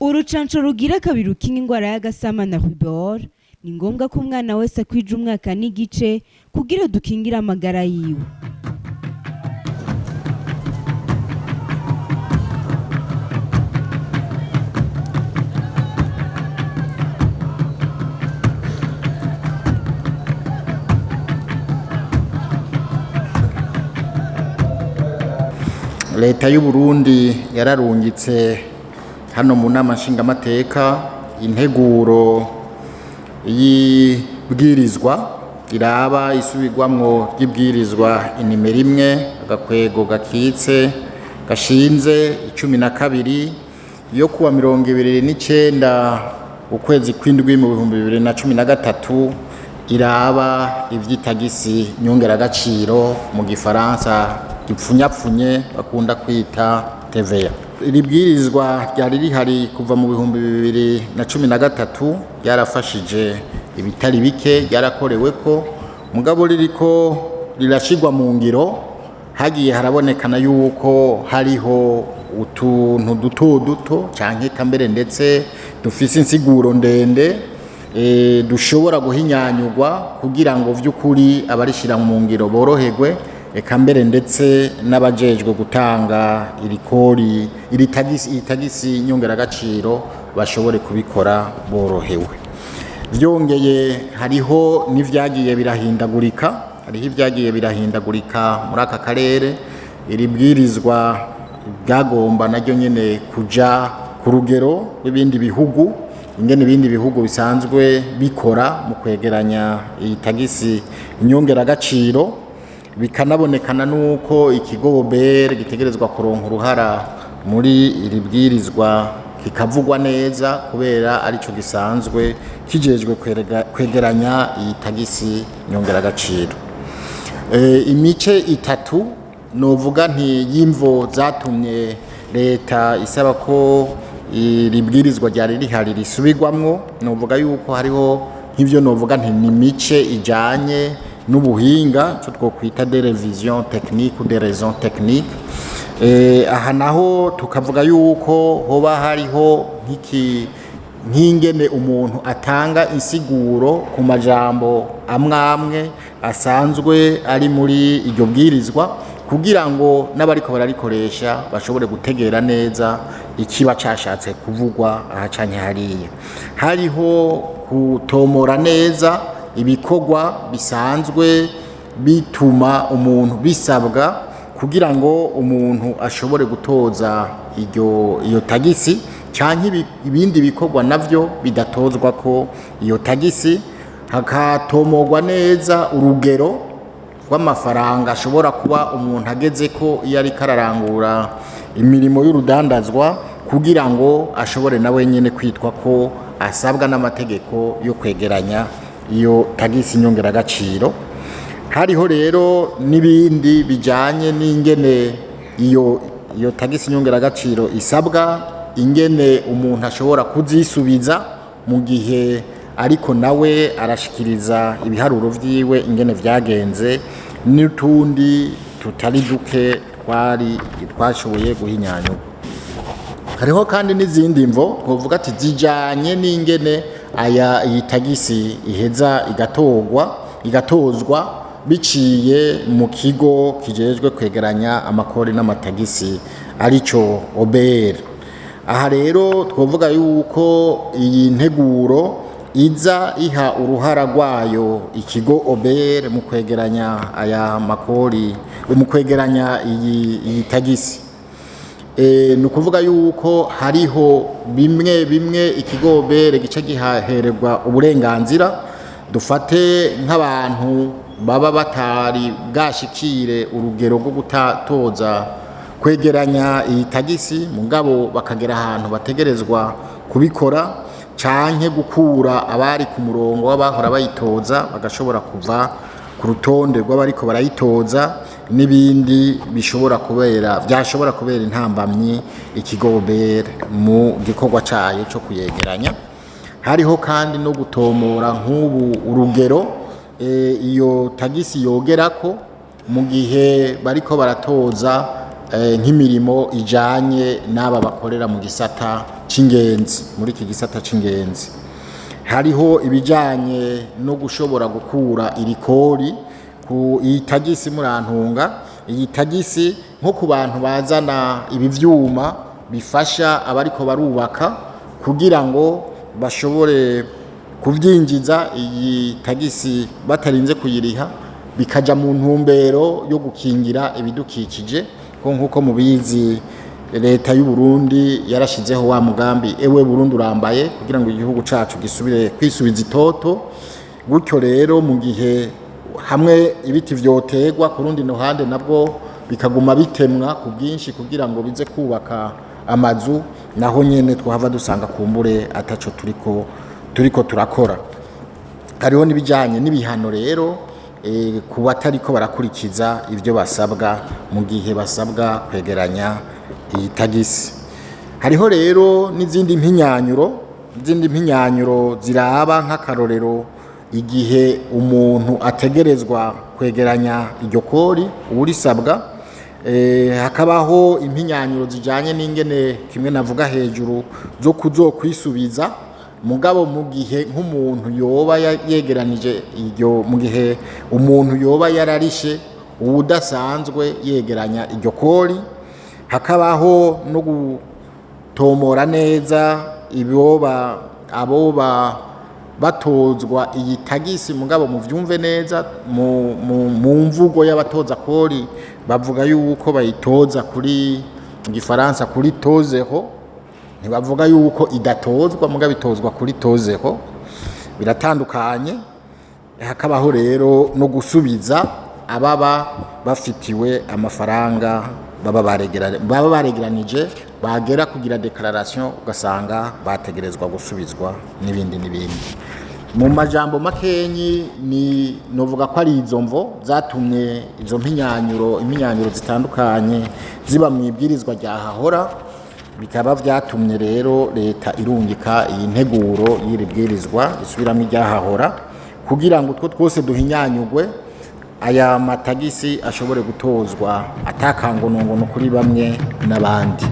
urucanco rugira kabiri rukinga ingwara y'agasama na rubor ni ngombwa ko umwana wese akwija umwaka n'igice kugira dukingire amagara yiwe. Leta y'u Burundi yararungitse hano mu nama nshingamateka integuro y'ibwirizwa iraba isubirwamwo ry'ibwirizwa inimero imwe agakwego gakitse gashinze 12 yo kuwa 29 ukwezi kw'indwi mu 2013 iraba ivy'itagisi nyongeragaciro mu gifaransa gipfunyapfunye bakunda kwita TVA. Iri bwirizwa ryari rihari kuva mu 2013 ryarafashije ibitari bike ryarakoreweko mugabo ririko rirashigwa mu ngiro hagiye harabonekana yuko hariho utuntu duto canke kambere ndetse dufise insiguro ndende dushobora guhinyanyurwa kugira ngo vy'ukuri abarishira mu ngiro boroherwe eka mbere ndetse n'abajejwe gutanga iri tagisi nyongeragaciro bashobore kubikora borohewe. Vyongeye hariho n'ivyagiye birahindagurika muri aka karere. Iri bwirizwa byagomba naryo nyene kuja ku rugero rw'ibindi bihugu ingene ibindi bihugu bisanzwe bikora mu kwegeranya iyi tagisi nyongeragaciro, bikanabonekana nuko ikigo OBR gitegerezwa kuronka uruhara muri iri bwirizwa kikavugwa neza kubera arico gisanzwe kijejwe kwegeranya iyi tagisi nyongeragaciro. Imice itatu novuga nti y'imvo zatumye leta isaba ko iri bwirizwa ryari rihari risubirwamwo, novuga yuko hariho nk'ivyo novuga nti ni mice ijanye n'ubuhinga cyo twokwita de revision technique ou de raison technique. Aha naho tukavuga yuko hoba hariho nk'ingene umuntu atanga insiguro ku majambo amwe asanzwe ari muri iryo bwirizwa kugira ngo n'abariko bararikoresha bashobore gutegera neza ikiba cashatse kuvugwa aha canke hariya. Hariho kutomora neza ibikorwa bisanzwe bituma umuntu bisabwa kugira ngo umuntu ashobore gutoza iyo tagisi canke ibindi bikorwa navyo bidatozwa ko iyo tagisi, hakatomorwa neza urugero rw'amafaranga ashobora kuba umuntu ageze ko iyo ariko ararangura imirimo y'urudandazwa kugira ngo ashobore nawe nyene kwitwa ko asabwa n'amategeko yo kwegeranya iyo tagisi nyongeragaciro. Hariho rero n'ibindi bijanye n'ingene iyo tagisi nyongeragaciro isabwa, ingene umuntu ashobora kuzisubiza mu gihe ariko nawe arashikiriza ibiharuro vyiwe ingene vyagenze, n'utundi tutari duke twashoboye guhinyanyurwa. Hariho kandi n'izindi mvo twovuga ati zijanye n'ingene iyi tagisi iheza igatozwa biciye mu kigo kijejwe kwegeranya amakori n'amatagisi arico OBR. Aha rero twovuga yuko iyi nteguro iza iha uruhara rwayo ikigo OBR mu kwegeranya aya makori, mu kwegeranya iyi tagisi. Ni ukuvuga yuko hariho bimwe ikigo OBR gice gihahererwa uburenganzira. Dufate nk'abantu baba batari bwashikire urugero rwo gutatoza kwegeranya iyi tagisi mugabo bakagera ahantu bategerezwa kubikora, canke gukura abari ku murongo w'abahora bayitoza bagashobora kuva ku rutonde rw'abariko barayitoza, n'ibindi byashobora kubera intambamyi ikigo OBR mu gikorwa cayo cyo kuyegeranya. Hariho kandi no gutomora nk'ubu urugero iyo tagisi yogerako mu gihe bariko baratoza nk'imirimo ijanye n'aba bakorera mu gisata c'ingenzi, muri iki gisata c'ingenzi hariho ibijanye no gushobora gukura irikori ku itagisi murantunga. Iyi tagisi nko ku bantu bazana ibi vyuma bifasha abariko barubaka kugira ngo bashobore kuvyinjiza iyi tagisi batarinze kuyiriha, bikaja mu ntumbero yo gukingira ibidukikije. Ko nkuko mubizi leta y'u Burundi yarashizeho wa mugambi ewe Burundi urambaye kugira ngo igihugu cacu gisubire kwisubiza itoto. Gutyo rero mu gihe hamwe ibiti vyotegwa ku rundi ruhande nabwo bikaguma bitemwa ku bwinshi kugira ngo bize kubaka amazu, naho nyene twahava dusanga kumbure ataco turiko turakora. Hariho n'ibijanye n'ibihano rero ku batariko barakurikiza ivyo basabwa mu gihe basabwa kwegeranya iyi tagisi. Hariho rero n'izindi mpinyanyuro ziraba nk'akarorero igihe umuntu ategerezwa kwegeranya iryo kori urisabwa. Hakabaho impinyanyuro zijanye n'ingene kimwe navuga hejuru zo kuzokwisubiza, mugabo mu gihe nk'umuntu yoba yegeranije iryo, mu gihe umuntu yoba yararishe uwudasanzwe yegeranya iryo kori. Hakabaho no gutomora neza aboba batozwa iyi tagisi, mugabo muvyumve neza mu mvugo y'abatoza kori bavuga yuko bayitoza kuri mu gifaransa kuri tozeho, ntibavuga yuko idatozwa mugabo itozwa kuri tozeho, biratandukanye. Hakabaho rero no gusubiza ababa bafitiwe amafaranga baba baregeranije bagera kugira declaration ugasanga bategerezwa gusubizwa n'ibindi. Mu majambo makenyi ni novuga ko ari izo mvo zatumye izo impinyanyuro zitandukanye ziba mu ibwirizwa rya hahora, bikaba vyatumye rero leta irungika iyi nteguro y'iri bwirizwa isubiramo iryahahora kugira ngo utwo twose duhinyanyugwe, aya matagisi ashobore gutozwa atakangonongono kuri bamwe n'abandi.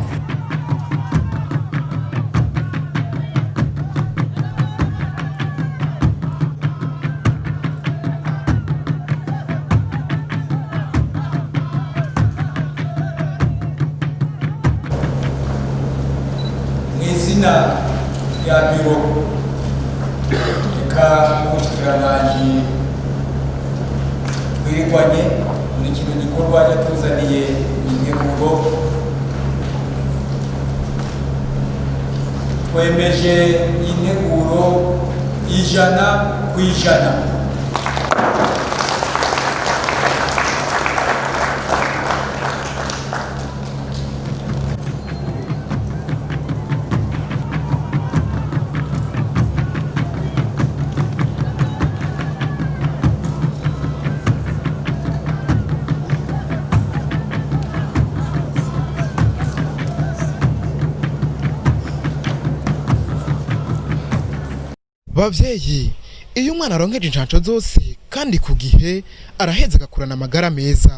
Mw'izina rya biro reka umushikiranganji twirigwanye muri kino gikorwa yatuzaniye integuro, twemeje integuro 100%. Bavyeyi, iyo umwana aronkeje incanco zose kandi ku gihe araheza agakurana amagara meza.